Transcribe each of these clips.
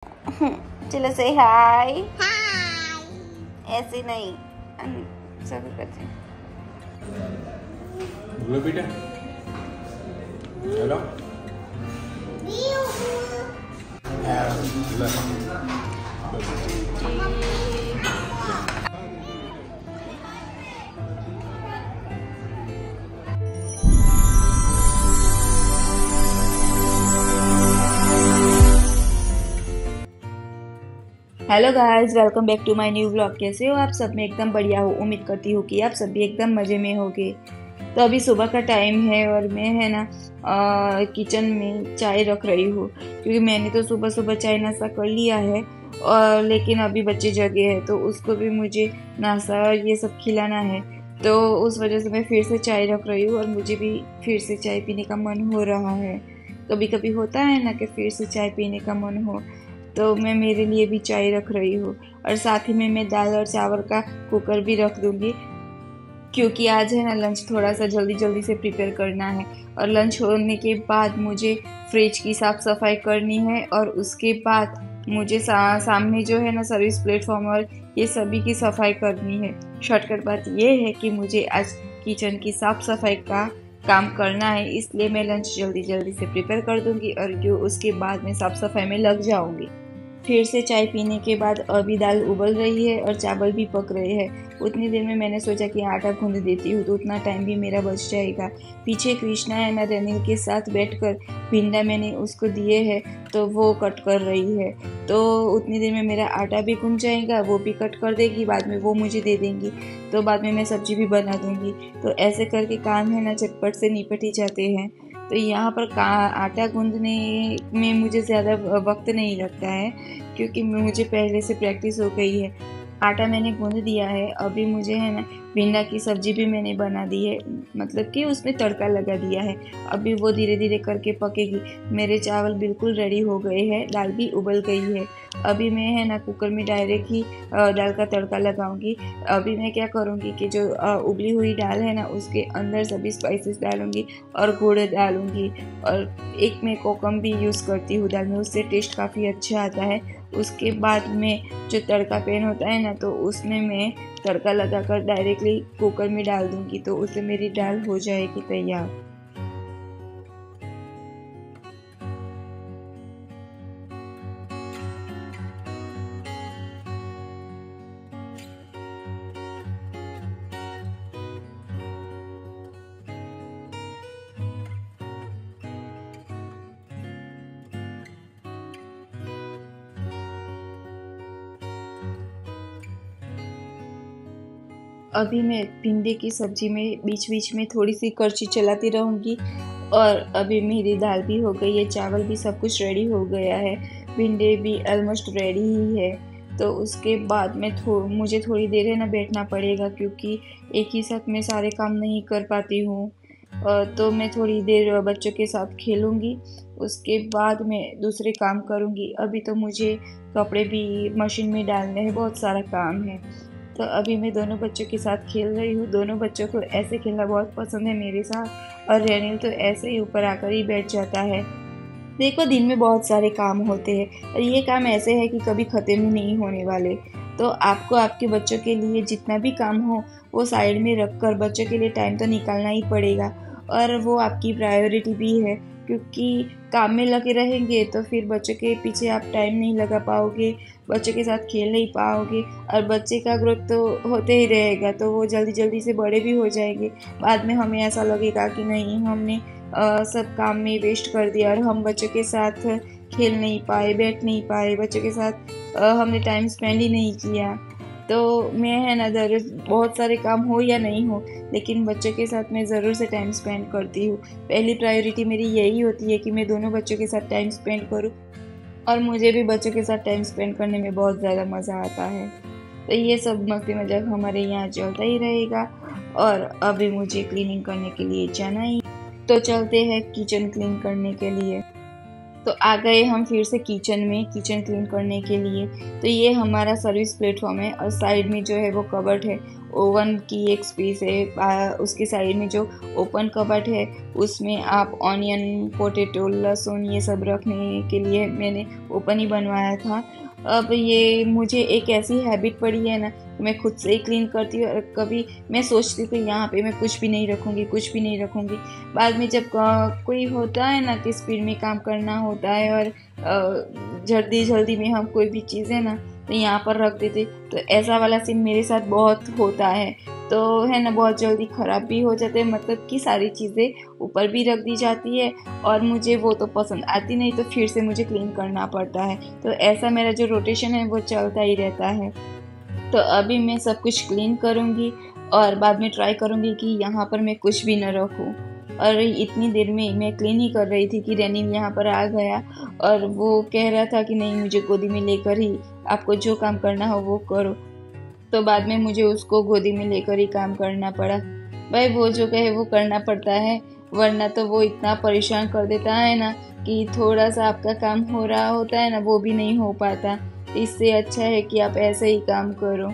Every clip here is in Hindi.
चलो से हाय। हाय। ऐसे नहीं सब करते हैं। बोलो बेटा, चलो। Hello guys, welcome back to my new vlog. कैसे हो आप सब? मैं एकदम बढ़िया हूँ। उम्मीद करती हूँ कि आप सब भी एकदम मज़े में होगे। तो अभी सुबह का टाइम है और मैं है ना किचन में चाय रख रही हूँ, क्योंकि मैंने तो सुबह सुबह चाय नाश्ता कर लिया है। और लेकिन अभी बच्चे जगे हैं तो उसको भी मुझे नाश्ता और ये सब खिलाना है। तो उस वजह से मैं फिर से चाय रख रही हूँ और मुझे भी फिर से चाय पीने का मन हो रहा है। कभी कभी होता है ना कि फिर से चाय पीने का मन हो, तो मैं मेरे लिए भी चाय रख रही हूँ। और साथ ही में मैं दाल और चावल का कुकर भी रख दूँगी, क्योंकि आज है ना लंच थोड़ा सा जल्दी जल्दी से प्रिपेयर करना है। और लंच होने के बाद मुझे फ्रिज की साफ़ सफाई करनी है और उसके बाद मुझे सामने जो है ना सर्विस प्लेटफॉर्म और ये सभी की सफाई करनी है। शॉर्टकट बात ये है कि मुझे आज किचन की साफ़ सफाई का काम करना है, इसलिए मैं लंच जल्दी जल्दी से प्रिपेयर कर दूँगी और जो उसके बाद मैं साफ़ सफाई में लग जाऊँगी। फिर से चाय पीने के बाद अभी दाल उबल रही है और चावल भी पक रहे हैं। उतनी देर में मैंने सोचा कि आटा गूंद देती हूँ, तो उतना टाइम भी मेरा बच जाएगा। पीछे कृष्णा है ना रनिल के साथ बैठकर भिंडा मैंने उसको दिए हैं, तो वो कट कर रही है। तो उतनी देर में मेरा आटा भी गूंद जाएगा, वो भी कट कर देगी, बाद में वो मुझे दे देंगी, तो बाद में मैं सब्जी भी बना दूंगी। तो ऐसे करके काम है ना झटपट से निपट ही जाते हैं। तो यहाँ पर आटा गूंदने में मुझे ज़्यादा वक्त नहीं लगता है, क्योंकि मुझे पहले से प्रैक्टिस हो गई है। आटा मैंने गूंद दिया है। अभी मुझे है ना भिंडा की सब्जी भी मैंने बना दी है, मतलब कि उसमें तड़का लगा दिया है। अभी वो धीरे धीरे करके पकेगी। मेरे चावल बिल्कुल रेडी हो गए हैं, दाल भी उबल गई है। अभी मैं है ना कुकर में डायरेक्ट ही दाल का तड़का लगाऊंगी। अभी मैं क्या करूँगी कि जो उबली हुई दाल है ना उसके अंदर सभी स्पाइसेस डालूंगी और गुड़ डालूंगी। और एक मैं कोकम भी यूज़ करती हूँ दाल में, उससे टेस्ट काफ़ी अच्छा आता है। उसके बाद में जो तड़का पैन होता है ना, तो उसमें मैं तड़का लगाकर डायरेक्टली कुकर में डाल दूंगी, तो उससे मेरी दाल हो जाएगी तैयार। अभी मैं भिंडी की सब्जी में बीच बीच में थोड़ी सी करछी चलाती रहूँगी। और अभी मेरी दाल भी हो गई है, चावल भी सब कुछ रेडी हो गया है, भिंडी भी ऑलमोस्ट रेडी ही है। तो उसके बाद में मुझे थोड़ी देर है ना बैठना पड़ेगा, क्योंकि एक ही साथ मैं सारे काम नहीं कर पाती हूँ। तो मैं थोड़ी देर बच्चों के साथ खेलूँगी, उसके बाद मैं दूसरे काम करूँगी। अभी तो मुझे कपड़े भी मशीन में डालने हैं, बहुत सारा काम है। तो अभी मैं दोनों बच्चों के साथ खेल रही हूँ। दोनों बच्चों को ऐसे खेलना बहुत पसंद है मेरे साथ, और रेनिल तो ऐसे ही ऊपर आकर ही बैठ जाता है। देखो, दिन में बहुत सारे काम होते हैं और ये काम ऐसे है कि कभी ख़त्म ही नहीं होने वाले। तो आपको आपके बच्चों के लिए जितना भी काम हो वो साइड में रख कर बच्चों के लिए टाइम तो निकालना ही पड़ेगा। और वो आपकी प्रायोरिटी भी है, क्योंकि काम में लगे रहेंगे तो फिर बच्चों के पीछे आप टाइम नहीं लगा पाओगे, बच्चों के साथ खेल नहीं पाओगे, और बच्चे का ग्रोथ तो होते ही रहेगा, तो वो जल्दी जल्दी से बड़े भी हो जाएंगे। बाद में हमें ऐसा लगेगा कि नहीं, हमने सब काम में वेस्ट कर दिया और हम बच्चों के साथ खेल नहीं पाए, बैठ नहीं पाए, बच्चों के साथ हमने टाइम स्पेंड ही नहीं किया। तो मैं है ना ज़रूर, बहुत सारे काम हो या नहीं हो, लेकिन बच्चों के साथ मैं ज़रूर से टाइम स्पेंड करती हूँ। पहली प्रायोरिटी मेरी यही होती है कि मैं दोनों बच्चों के साथ टाइम स्पेंड करूँ, और मुझे भी बच्चों के साथ टाइम स्पेंड करने में बहुत ज़्यादा मज़ा आता है। तो ये सब मस्ती मजाक हमारे यहाँ चलता ही रहेगा। और अभी मुझे क्लीनिंग करने के लिए जाना ही, तो चलते हैं किचन क्लीन करने के लिए। तो आ गए हम फिर से किचन में, किचन क्लीन करने के लिए। तो ये हमारा सर्विस प्लेटफॉर्म है और साइड में जो है वो कबर्ड है, ओवन की एक स्पेस है। उसके साइड में जो ओपन कबर्ड है उसमें आप ऑनियन, पोटैटो, लहसुन ये सब रखने के लिए मैंने ओपन ही बनवाया था। अब ये मुझे एक ऐसी हैबिट पड़ी है ना, मैं खुद से ही क्लीन करती हूँ और कभी मैं सोचती हूँ कि यहाँ पे मैं कुछ भी नहीं रखूँगी, कुछ भी नहीं रखूँगी। बाद में जब कोई होता है ना कि स्पीड में काम करना होता है और जल्दी जल्दी में हम कोई भी चीज़ें ना तो यहाँ पर रख देते, तो ऐसा वाला सीन मेरे साथ बहुत होता है। तो है ना, बहुत जल्दी ख़राब भी हो जाते हैं, मतलब कि सारी चीज़ें ऊपर भी रख दी जाती है और मुझे वो तो पसंद आती नहीं, तो फिर से मुझे क्लीन करना पड़ता है। तो ऐसा मेरा जो रोटेशन है वो चलता ही रहता है। तो अभी मैं सब कुछ क्लीन करूँगी और बाद में ट्राई करूँगी कि यहाँ पर मैं कुछ भी न रखूँ। और इतनी देर में मैं क्लीन ही कर रही थी कि रेनिल यहाँ पर आ गया और वो कह रहा था कि नहीं, मुझे गोदी में लेकर ही आपको जो काम करना हो वो करो। तो बाद में मुझे उसको गोदी में लेकर ही काम करना पड़ा। भाई वो जो कहे वो करना पड़ता है, वरना तो वो इतना परेशान कर देता है ना कि थोड़ा सा आपका काम हो रहा होता है ना वो भी नहीं हो पाता। इससे अच्छा है कि आप ऐसे ही काम करो।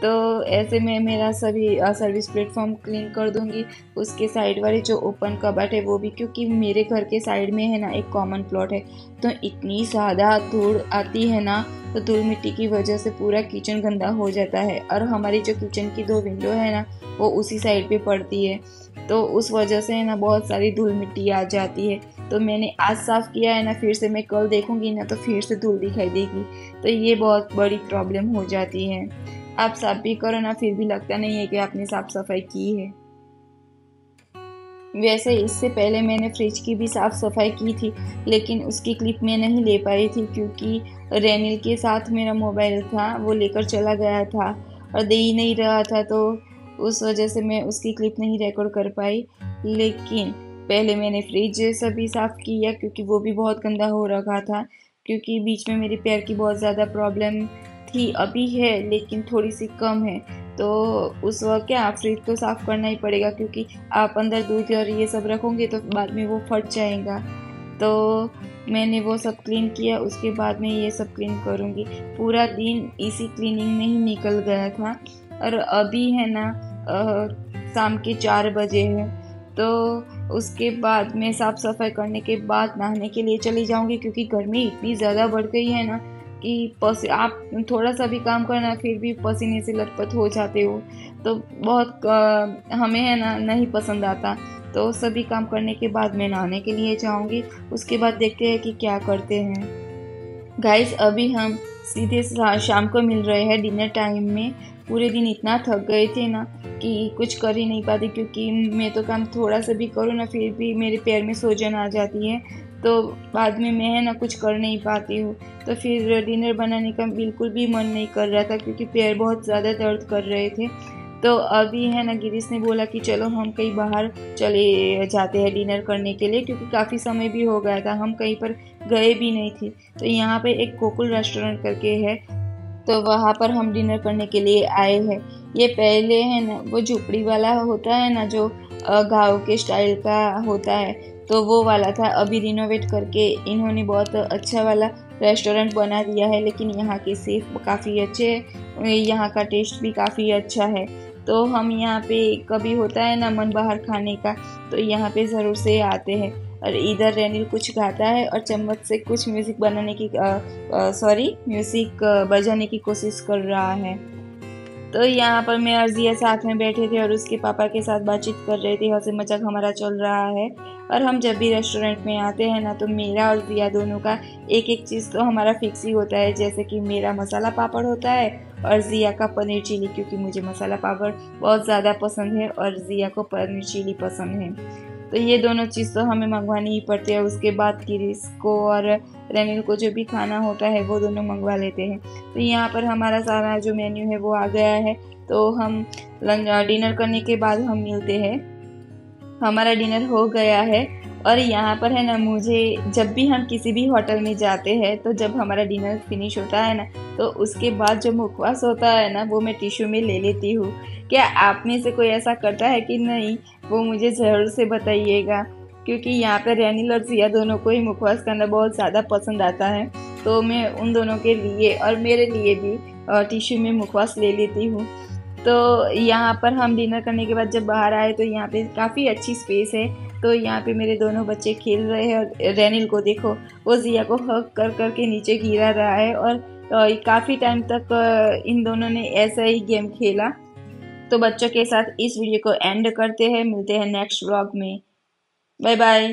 तो ऐसे में मेरा सभी सर्विस प्लेटफॉर्म क्लीन कर दूंगी। उसके साइड वाले जो ओपन कबर्ड है वो भी, क्योंकि मेरे घर के साइड में है ना एक कॉमन प्लॉट है, तो इतनी ज़्यादा धूल आती है ना, तो धूल मिट्टी की वजह से पूरा किचन गंदा हो जाता है। और हमारी जो किचन की 2 विंडो है ना वो उसी साइड पे पड़ती है, तो उस वजह से है ना बहुत सारी धूल मिट्टी आ जाती है। तो मैंने आज साफ़ किया है ना, फिर से मैं कल देखूंगी ना तो फिर से धूल दिखाई देगी, तो ये बहुत बड़ी प्रॉब्लम हो जाती है। आप साफ भी करो ना फिर भी लगता नहीं है कि आपने साफ सफाई की है। वैसे इससे पहले मैंने फ्रिज की भी साफ़ सफाई की थी, लेकिन उसकी क्लिप मैं नहीं ले पाई थी क्योंकि रेनिल के साथ मेरा मोबाइल था, वो लेकर चला गया था और दे ही नहीं रहा था, तो उस वजह से मैं उसकी क्लिप नहीं रिकॉर्ड कर पाई। लेकिन पहले मैंने फ्रिज सभी साफ़ किया क्योंकि वो भी बहुत गंदा हो रखा था, क्योंकि बीच में मेरे पैर की बहुत ज़्यादा प्रॉब्लम थी, अभी है लेकिन थोड़ी सी कम है। तो उस वक्त क्या, फ्रिज तो साफ़ करना ही पड़ेगा क्योंकि आप अंदर दूध और ये सब रखोगे तो बाद में वो फट जाएगा। तो मैंने वो सब क्लीन किया, उसके बाद में ये सब क्लीन करूँगी। पूरा दिन इसी क्लीनिंग में ही निकल गया था और अभी है ना शाम के 4 बजे है, तो उसके बाद मैं साफ़ सफाई करने के बाद नहाने के लिए चली जाऊँगी क्योंकि गर्मी इतनी ज़्यादा बढ़ गई है ना कि आप थोड़ा सा भी काम करना फिर भी पसीने से लथपथ हो जाते हो, तो बहुत हमें है ना नहीं पसंद आता। तो सभी काम करने के बाद मैं नहाने के लिए जाऊंगी, उसके बाद देखते हैं कि क्या करते हैं। गाइस अभी हम सीधे शाम को मिल रहे हैं डिनर टाइम में। पूरे दिन इतना थक गए थे ना कि कुछ कर ही नहीं पाती, क्योंकि मैं तो काम थोड़ा सा भी करूँ ना फिर भी मेरे पैर में सूजन आ जाती है, तो बाद में मैं है ना कुछ कर नहीं पाती हूँ। तो फिर डिनर बनाने का बिल्कुल भी मन नहीं कर रहा था क्योंकि पैर बहुत ज़्यादा दर्द कर रहे थे। तो अभी है ना गिरीश ने बोला कि चलो हम कहीं बाहर चले जाते हैं डिनर करने के लिए, क्योंकि काफ़ी समय भी हो गया था, हम कहीं पर गए भी नहीं थे। तो यहाँ पे एक गोकुल रेस्टोरेंट करके है, तो वहाँ पर हम डिनर करने के लिए आए हैं। ये पहले है ना वो झुपड़ी वाला होता है ना जो गाँव के स्टाइल का होता है, तो वो वाला था। अभी रिनोवेट करके इन्होंने बहुत अच्छा वाला रेस्टोरेंट बना दिया है, लेकिन यहाँ के शेफ काफ़ी अच्छे हैं, यहाँ का टेस्ट भी काफ़ी अच्छा है। तो हम यहाँ पे कभी होता है ना मन बाहर खाने का, तो यहाँ पे ज़रूर से आते हैं। और इधर रेनिल कुछ गाता है और चम्मच से कुछ म्यूज़िक बनाने की म्यूज़िक बजाने की कोशिश कर रहा है। तो यहाँ पर मैं और जिया साथ में बैठे थे और उसके पापा के साथ बातचीत कर रहे थे, हंसी मजाक हमारा चल रहा है। और हम जब भी रेस्टोरेंट में आते हैं ना तो मेरा और जिया दोनों का एक एक चीज़ तो हमारा फिक्स ही होता है, जैसे कि मेरा मसाला पापड़ होता है और जिया का पनीर चिली, क्योंकि मुझे मसाला पापड़ बहुत ज़्यादा पसंद है और जिया को पनीर चिली पसंद है। तो ये दोनों चीज़ तो हमें मंगवानी ही पड़ती है। उसके बाद गिरीश को और रेनिल को जो भी खाना होता है वो दोनों मंगवा लेते हैं। तो यहाँ पर हमारा सारा जो मेन्यू है वो आ गया है, तो हम डिनर करने के बाद हम मिलते हैं। हमारा डिनर हो गया है और यहाँ पर है ना, मुझे जब भी हम किसी भी होटल में जाते हैं तो जब हमारा डिनर फिनिश होता है ना तो उसके बाद जो मुखवास होता है ना वो मैं टिश्यू में ले लेती हूँ। क्या आप में से कोई ऐसा करता है कि नहीं, वो मुझे ज़रूर से बताइएगा। क्योंकि यहाँ पे रैनिल और जिया दोनों को ही मुखवास करना बहुत ज़्यादा पसंद आता है। तो मैं उन दोनों के लिए और मेरे लिए भी टिश्यू में मुखवास ले लेती हूँ। तो यहाँ पर हम डिनर करने के बाद जब बाहर आए तो यहाँ पे काफ़ी अच्छी स्पेस है। तो यहाँ पे मेरे दोनों बच्चे खेल रहे हैं और रैनिल को देखो, वो जिया को हग कर कर के नीचे गिरा रहा है। और काफ़ी टाइम तक इन दोनों ने ऐसा ही गेम खेला। तो बच्चों के साथ इस वीडियो को एंड करते हैं, मिलते हैं नेक्स्ट व्लॉग में। Bye bye.